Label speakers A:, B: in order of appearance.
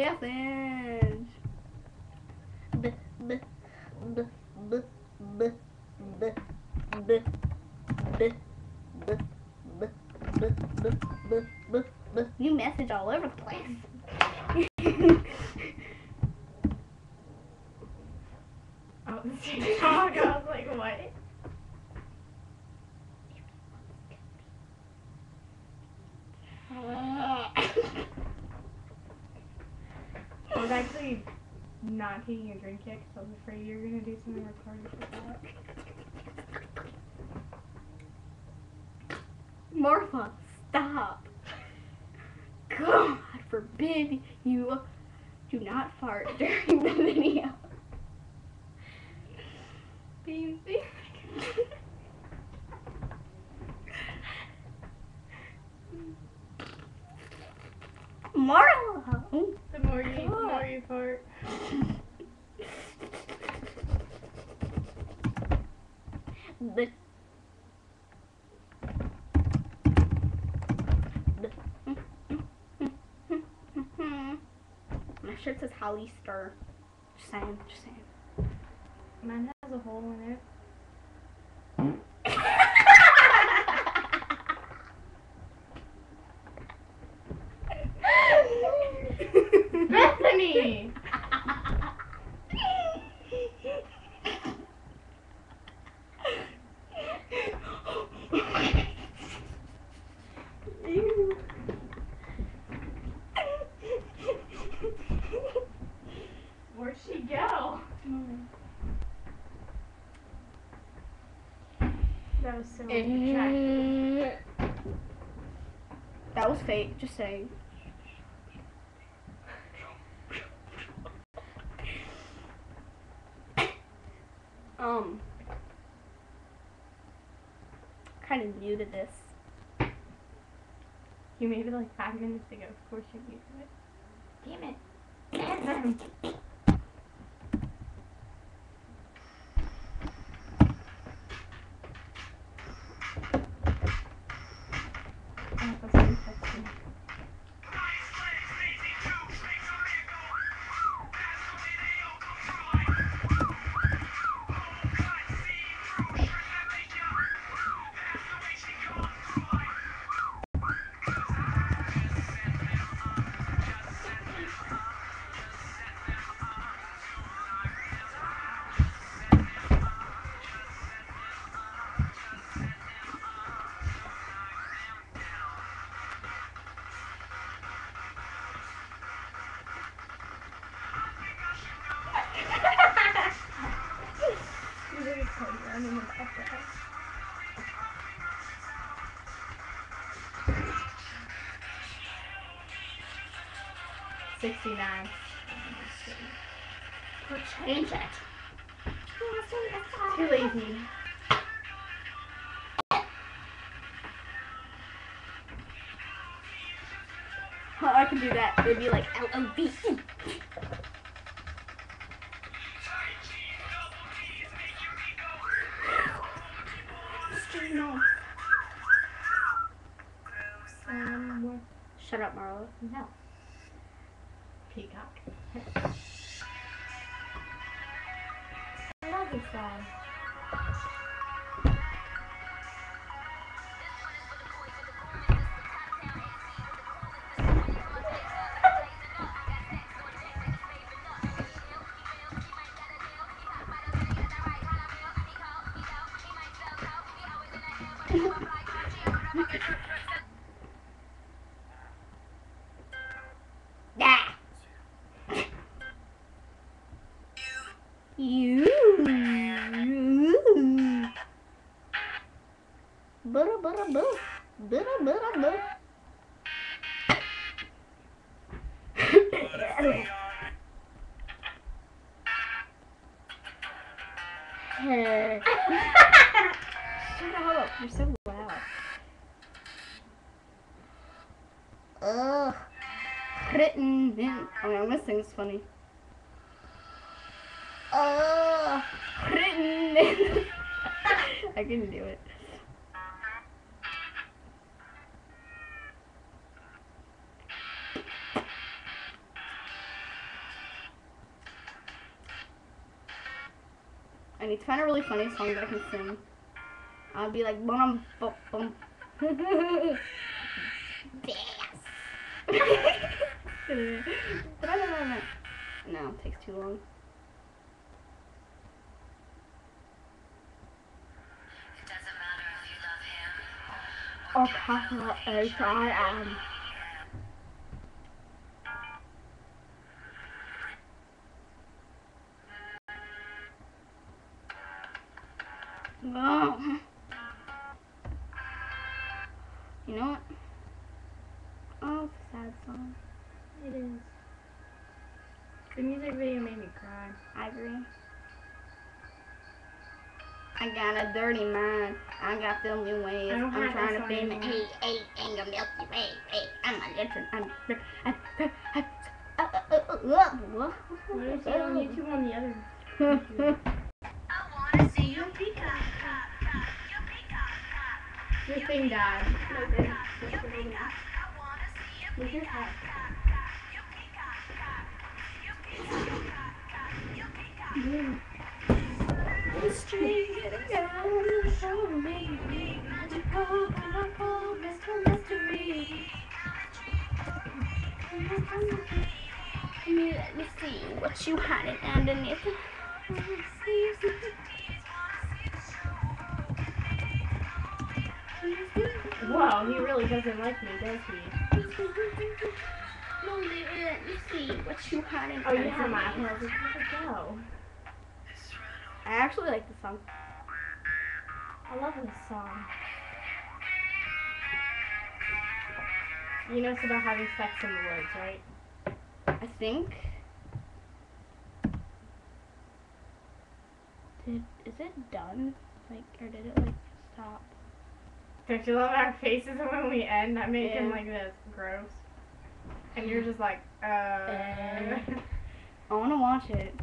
A: message. B b b b b b b b b. You message all over the place.
B: Oh, the TikTok. I was like, what? I was actually not taking a drink yet because I was afraid you were going to do something retarded with that.
A: Martha, stop. God forbid you do not fart during the video.
B: Beansy.
A: Marla.
B: The more you eat, the more you fart.
A: But my shirt says Hollister. Just saying, just saying.
B: Mine has a hole in it. Bethany! Ew. Where'd she go? That was so attractive.
A: That was fake, just saying. Kind of new to this.
B: You made it like 5 minutes ago. Of course you're new to it. Damn it. $69.
A: We'll change it.
B: Too lazy.
A: Oh, I can do that. It'd be like L-O-V-E. No. Shut up, Marla.
B: No. Peacock. I love this song.
A: You. Butter, butter, butter. Butter, butter, butter. Shut up. You're so loud. Ugh. Written in. Oh, I'm gonna sing this funny. Written in. I can do it. I need to find a really funny song that I can sing. I'll be like, bum bum bum. No, it takes too long.
C: It doesn't matter if you love him.
A: Oh, capital H-I-M. Oh. You know what? Oh, it's a sad song.
B: It is. The music video made me cry.
A: I agree. I got a dirty mind. I got filthy ways.
B: I don't
A: I'm
B: have
A: trying
B: that
A: to fame it.
B: song
A: Hey, hey, ain't gonna Milky Way. Hey, I'm a legend.
B: What is it on YouTube on the other?
C: I wanna see your peacock, cock, cock, your peacock, cock.
B: Your thing died.
C: Your peacock, I wanna see your
B: Where's your
C: peacock,
B: hat?
C: cock, cock, your peacock, cock. Your peacock, cock, cock, your peacock.
A: The string getting down for me. Magical, colorful, mystery. Let me see what you hiding underneath.
B: Wow, he really doesn't like me, does he?
A: No, let me see what you hiding
B: Oh, you have my
A: underneath.
B: head. Where'd it go?
A: I actually like the song.
B: I love this song. You know it's about having sex in the woods, right?
A: I think. Is it done? Like, or did it like stop?
B: Don't you love our faces when we end? I make them
A: Yeah.
B: like this. Gross. And you're just like,
A: I wanna watch it.